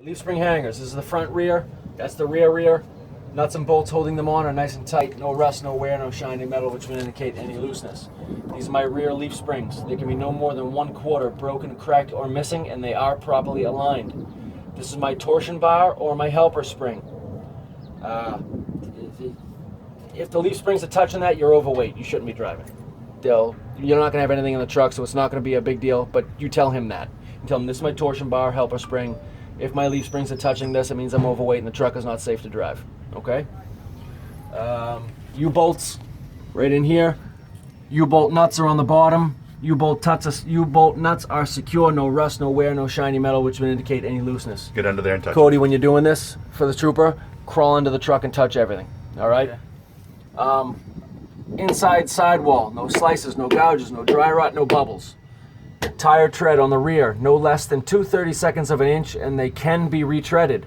Leaf spring hangers. This is the front rear. That's the rear. Nuts and bolts holding them on are nice and tight. No rust, no wear, no shiny metal, which would indicate any looseness. These are my rear leaf springs. They can be no more than 1/4 broken, cracked, or missing, and they are properly aligned. This is my torsion bar or my helper spring. If the leaf springs are touching that, you're overweight. You shouldn't be driving. You're not going to have anything in the truck, so it's not going to be a big deal, but you tell him that. You tell him this is my torsion bar, helper spring. If my leaf springs are touching this, it means I'm overweight and the truck is not safe to drive. Okay? U-bolts right in here. U-bolt nuts are on the bottom. U-bolt nuts are secure, no rust, no wear, no shiny metal, which would indicate any looseness. Get under there and touch Cody, when you're doing this for the trooper, crawl into the truck and touch everything. All right? Okay. Inside sidewall, no slices, no gouges, no dry rot, no bubbles. Tire tread on the rear, no less than 2/32 of an inch, and they can be retreaded.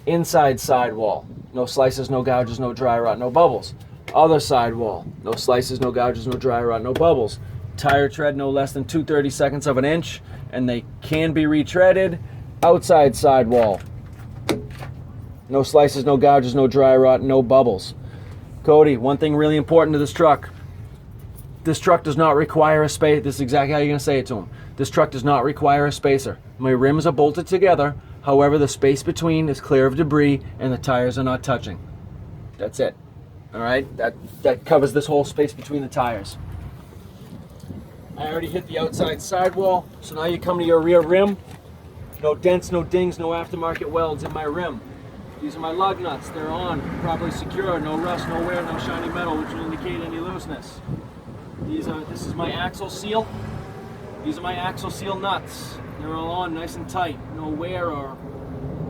Inside sidewall, no slices, no gouges, no dry rot, no bubbles. Other sidewall, no slices, no gouges, no dry rot, no bubbles. Tire tread no less than 2/32 of an inch, and they can be retreaded. Outside sidewall, no slices, no gouges, no dry rot, no bubbles. Cody, one thing really important to this truck. This truck does not require a space. This is exactly how you're going to say it to him. This truck does not require a spacer. My rims are bolted together. However, the space between is clear of debris and the tires are not touching. That's it. All right? That covers this whole space between the tires. I already hit the outside sidewall, so now you come to your rear rim. No dents, no dings, no aftermarket welds in my rim. These are my lug nuts. They're on, properly secure, no rust, no wear, no shiny metal, which will indicate any looseness. This is my axle seal. These are my axle seal nuts. They're all on, nice and tight. No wear or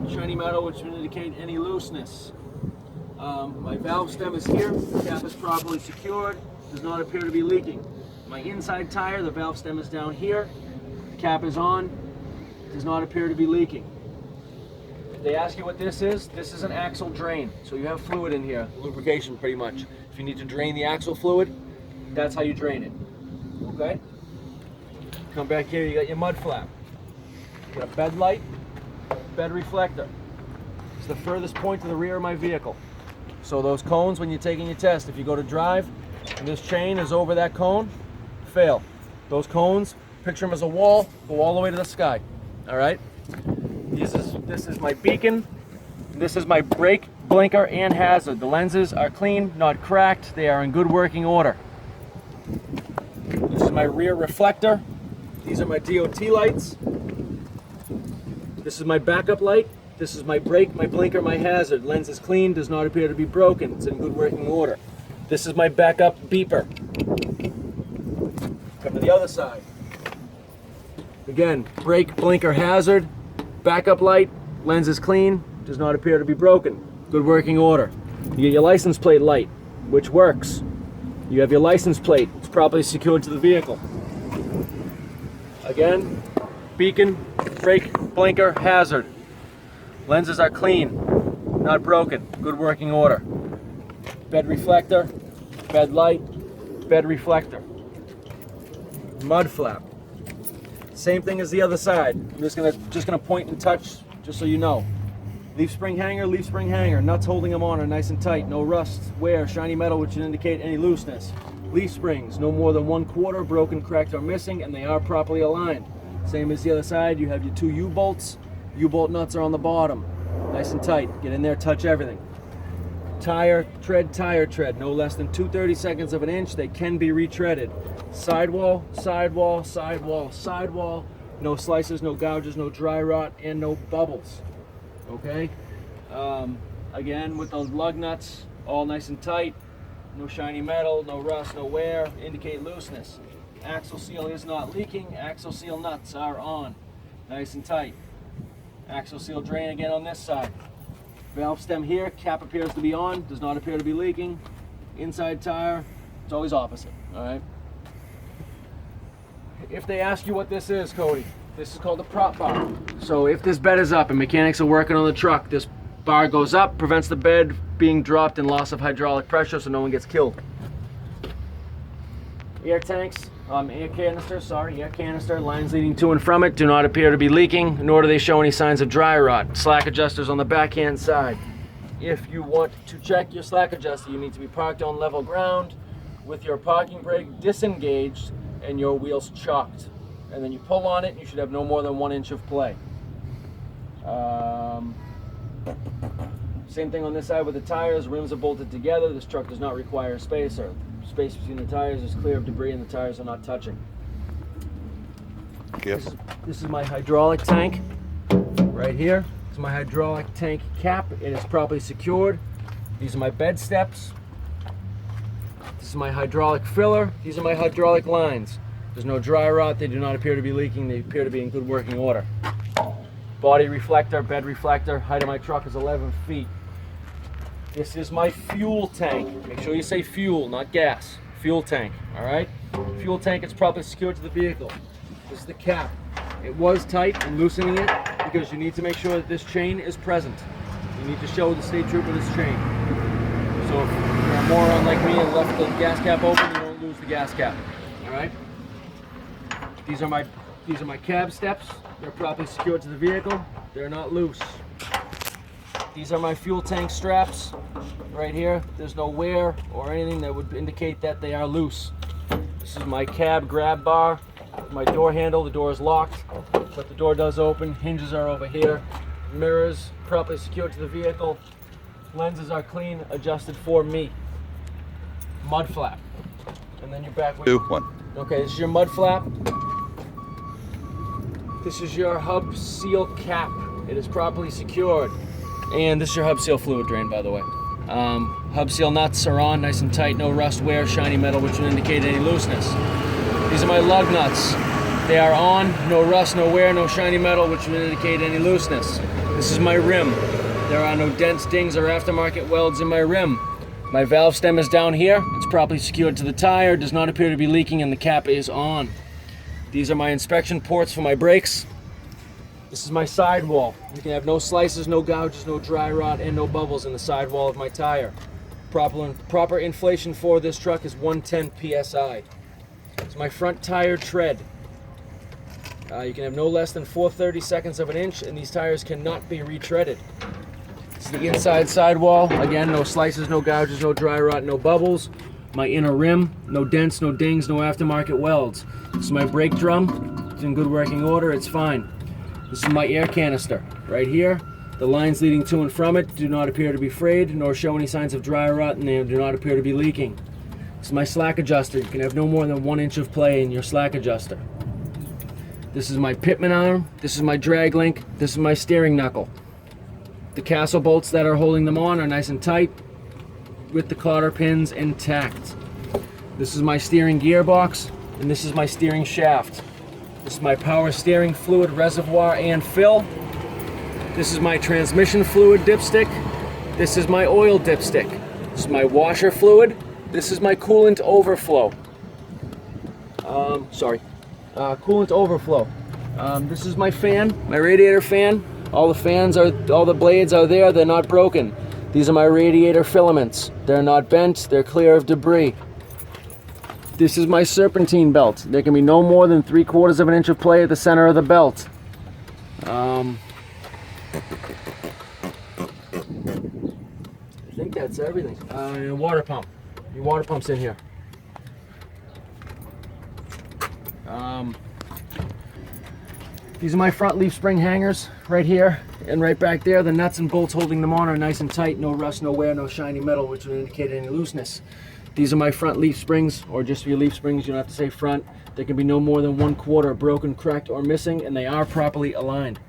shiny metal, which will indicate any looseness. My valve stem is here. The cap is properly secured. Does not appear to be leaking. My inside tire, the valve stem is down here. The cap is on. Does not appear to be leaking. If they ask you what this is an axle drain. So you have fluid in here, lubrication pretty much. If you need to drain the axle fluid, that's how you drain it. Okay? Come back here, you got your mud flap. You got a bed light, bed reflector. It's the furthest point to the rear of my vehicle. So those cones, when you're taking your test, if you go to drive and this chain is over that cone, fail. Those cones, picture them as a wall, go all the way to the sky. All right? This is my beacon. This is my brake, blinker, and hazard. The lenses are clean, not cracked. They are in good working order. This is my rear reflector. These are my DOT lights. This is my backup light. This is my brake, my blinker, my hazard. Lens is clean, does not appear to be broken. It's in good working order. This is my backup beeper. Come to the other side. Again, brake, blinker, hazard, backup light, lens is clean, does not appear to be broken. Good working order. You get your license plate light, which works. You have your license plate, it's properly secured to the vehicle. Again, beacon, brake, blinker, hazard. Lenses are clean, not broken, good working order. Bed reflector, bed light, bed reflector. Mud flap. Same thing as the other side. I'm just gonna point and touch, just so you know. Leaf spring hanger, nuts holding them on are nice and tight, no rust, wear, shiny metal, which would indicate any looseness. Leaf springs, no more than 1/4 broken, cracked, or missing, and they are properly aligned. Same as the other side, you have your 2 U-bolts. U-bolt nuts are on the bottom, nice and tight. Get in there, touch everything. Tire tread, no less than 2/32 of an inch. They can be retreaded. Sidewall, sidewall, sidewall, sidewall. No slices, no gouges, no dry rot, and no bubbles. Okay? Again, with those lug nuts, all nice and tight. No shiny metal, no rust, no wear, indicate looseness. Axle seal is not leaking. Axle seal nuts are on, nice and tight. Axle seal drain again on this side. Valve stem here, cap appears to be on, does not appear to be leaking. Inside tire, it's always opposite, all right? If they ask you what this is, Cody, this is called a prop bar. So if this bed is up and mechanics are working on the truck, this bar goes up, prevents the bed being dropped and loss of hydraulic pressure so no one gets killed. Air tanks Air canister, lines leading to and from it do not appear to be leaking, nor do they show any signs of dry rot. Slack adjusters on the backhand side. If you want to check your slack adjuster, you need to be parked on level ground with your parking brake disengaged and your wheels chocked. And then you pull on it and you should have no more than 1 inch of play. Same thing on this side with the tires. Rims are bolted together. This truck does not require a spacer. Space between the tires is clear of debris and the tires are not touching. Careful. This is my hydraulic tank right here. This is my hydraulic tank cap. It is properly secured. These are my bed steps. This is my hydraulic filler. These are my hydraulic lines. There's no dry rot. They do not appear to be leaking. They appear to be in good working order. Body reflector, bed reflector. Height of my truck is 11 feet. This is my fuel tank. Make sure you say fuel, not gas. Fuel tank, all right? Fuel tank is properly secured to the vehicle. This is the cap. It was tight. I'm loosening it because you need to make sure that this chain is present. You need to show the state trooper this chain. So if you're a moron like me and left the gas cap open, you don't lose the gas cap, all right? These are my cab steps. They're properly secured to the vehicle. They're not loose. These are my fuel tank straps right here. There's no wear or anything that would indicate that they are loose. This is my cab grab bar, my door handle. The door is locked, but the door does open. Hinges are over here. Mirrors properly secured to the vehicle. Lenses are clean, adjusted for me. Mud flap. And then you're back with 2, 1. Okay, this is your mud flap. This is your hub seal cap. It is properly secured. And this is your hub seal fluid drain, by the way. Hub seal nuts are on, nice and tight, no rust, wear, shiny metal, which would indicate any looseness. These are my lug nuts. They are on, no rust, no wear, no shiny metal, which would indicate any looseness. This is my rim. There are no dents, dings, or aftermarket welds in my rim. My valve stem is down here. It's properly secured to the tire, does not appear to be leaking, and the cap is on. These are my inspection ports for my brakes. This is my sidewall. You can have no slices, no gouges, no dry rot, and no bubbles in the sidewall of my tire. Proper inflation for this truck is 110 PSI. It's my front tire tread. You can have no less than 4/32 of an inch, and these tires cannot be retreaded. This is the inside sidewall. Again, no slices, no gouges, no dry rot, no bubbles. My inner rim, no dents, no dings, no aftermarket welds. This is my brake drum. It's in good working order. It's fine. This is my air canister right here. The lines leading to and from it do not appear to be frayed, nor show any signs of dry rot, and they do not appear to be leaking. This is my slack adjuster. You can have no more than 1 inch of play in your slack adjuster. This is my pitman arm. This is my drag link. This is my steering knuckle. The castle bolts that are holding them on are nice and tight with the cotter pins intact. This is my steering gearbox, and this is my steering shaft. This is my power steering fluid reservoir and fill. This is my transmission fluid dipstick. This is my oil dipstick. This is my washer fluid. This is my coolant overflow. Coolant overflow. This is my fan, my radiator fan. All the blades are there. They're not broken. These are my radiator filaments. They're not bent. They're clear of debris. This is my serpentine belt. There can be no more than 3/4 of an inch of play at the center of the belt. I think that's everything. And a water pump. Your water pump's in here. These are my front leaf spring hangers right here and right back there. The nuts and bolts holding them on are nice and tight. No rust, no wear, no shiny metal, which would indicate any looseness. These are my front leaf springs, or just your leaf springs. You don't have to say front. There can be no more than 1/4 broken, cracked, or missing, and they are properly aligned.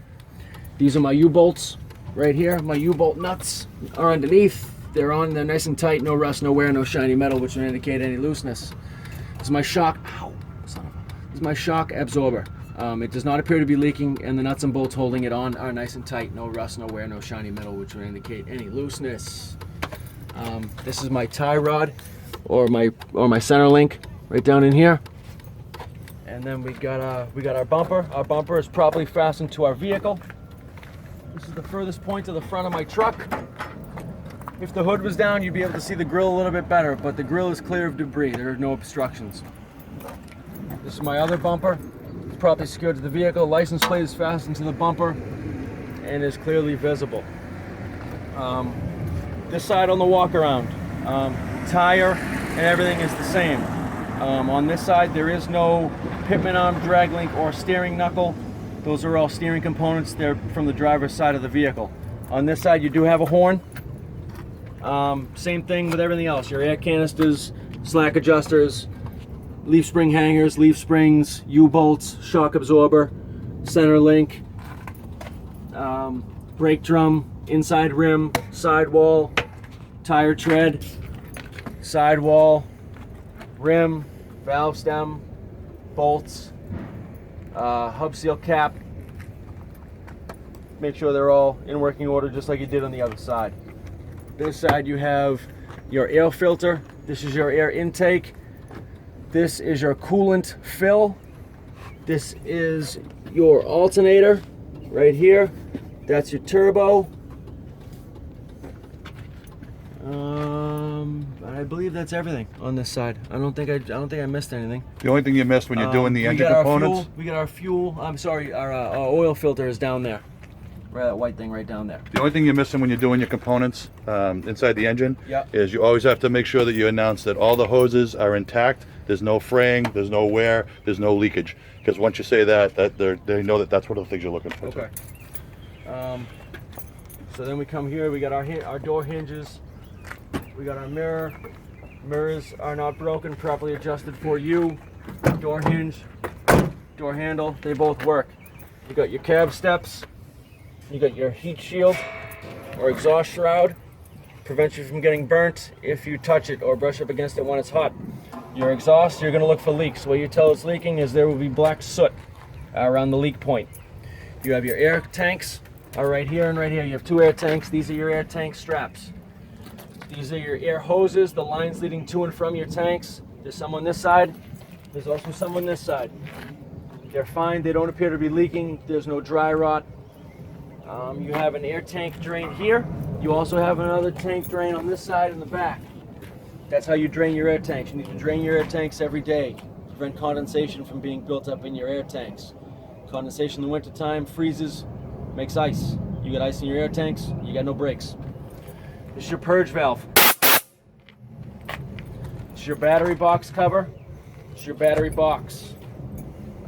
These are my U-bolts right here. My U-bolt nuts are underneath. They're on. They're nice and tight. No rust, no wear, no shiny metal, which would indicate any looseness. This is my shock. This is my shock absorber. It does not appear to be leaking, and the nuts and bolts holding it on are nice and tight. No rust, no wear, no shiny metal, which would indicate any looseness. This is my tie rod, or my center link, right down in here. And then we got our bumper. Our bumper is properly fastened to our vehicle. This is the furthest point to the front of my truck. If the hood was down, you'd be able to see the grill a little bit better, but the grill is clear of debris. There are no obstructions. This is my other bumper. It's properly secured to the vehicle. License plate is fastened to the bumper and is clearly visible. This side on the walk around, tire and everything is the same. On this side there is no pitman arm, drag link, or steering knuckle. Those are all steering components. They're from the driver's side of the vehicle. On this side you do have a horn. Same thing with everything else. Your air canisters, slack adjusters, leaf spring hangers, leaf springs, U-bolts, shock absorber, center link, brake drum, inside rim, sidewall, tire tread, sidewall, rim, valve stem, bolts, hub seal cap. Make sure they're all in working order just like you did on the other side. This side you have your air filter. This is your air intake. This is your coolant fill. This is your alternator right here. That's your turbo. I believe that's everything on this side. I don't think I missed anything. The only thing you missed when you're doing the engine components? We got our fuel. I'm sorry, our oil filter is down there. Right, that white thing right down there. The only thing you're missing when you're doing your components inside the engine Yep. is you always have to make sure that you announce that all the hoses are intact. There's no fraying, there's no wear, there's no leakage. Because once you say that they know that that's one of the things you're looking for. Okay. So then we come here. We got our door hinges. We got our mirror. Mirrors are not broken, properly adjusted for you. Door hinge, door handle, they both work. You got your cab steps. You got your heat shield or exhaust shroud. Prevents you from getting burnt if you touch it or brush up against it when it's hot. Your exhaust, you're going to look for leaks. The way you tell it's leaking is there will be black soot around the leak point. You have your air tanks are right here and right here. You have two air tanks. These are your air tank straps. These are your air hoses, the lines leading to and from your tanks. There's some on this side. There's also some on this side. They're fine. They don't appear to be leaking. There's no dry rot. You have an air tank drain here. You also have another tank drain on this side in the back. That's how you drain your air tanks. You need to drain your air tanks every day to prevent condensation from being built up in your air tanks. Condensation in the wintertime freezes, makes ice. You got ice in your air tanks, you got no brakes. This is your purge valve. It's your battery box cover. It's your battery box.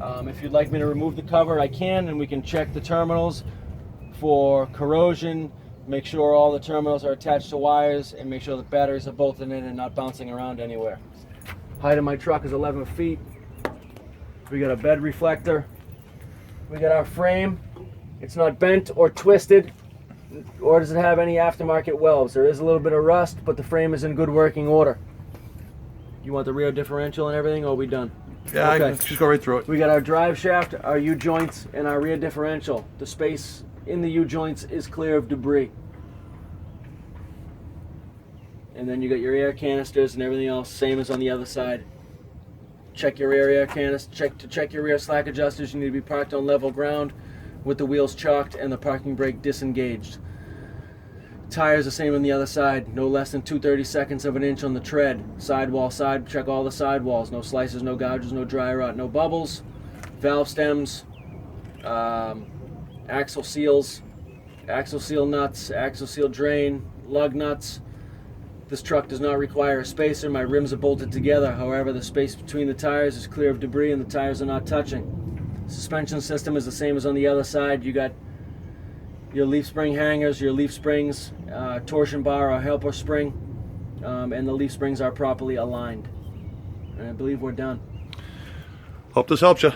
If you'd like me to remove the cover, I can, and we can check the terminals for corrosion, make sure all the terminals are attached to wires, and make sure the batteries are bolted in and not bouncing around anywhere. Height of my truck is 11 feet. We got a bed reflector. We got our frame. It's not bent or twisted, or does it have any aftermarket welds. There is a little bit of rust, but the frame is in good working order. You want the rear differential and everything, or are we done? Yeah, Okay. I can just go right through it. We got our drive shaft, our U-joints, and our rear differential. The space in the U-joints is clear of debris. And then you got your air canisters and everything else, same as on the other side. Check your rear air canister. Check your rear slack adjusters. You need to be parked on level ground with the wheels chalked and the parking brake disengaged. Tires the same on the other side. No less than 2/32 of an inch on the tread. Sidewall side. Check all the sidewalls. No slices, no gouges, no dry rot, no bubbles. Valve stems. Axle seals, axle seal nuts, axle seal drain, lug nuts. This truck does not require a spacer. My rims are bolted together. However, the space between the tires is clear of debris and the tires are not touching. Suspension system is the same as on the other side. You got your leaf spring hangers, your leaf springs, torsion bar or helper spring, and the leaf springs are properly aligned. And I believe we're done. Hope this helps you.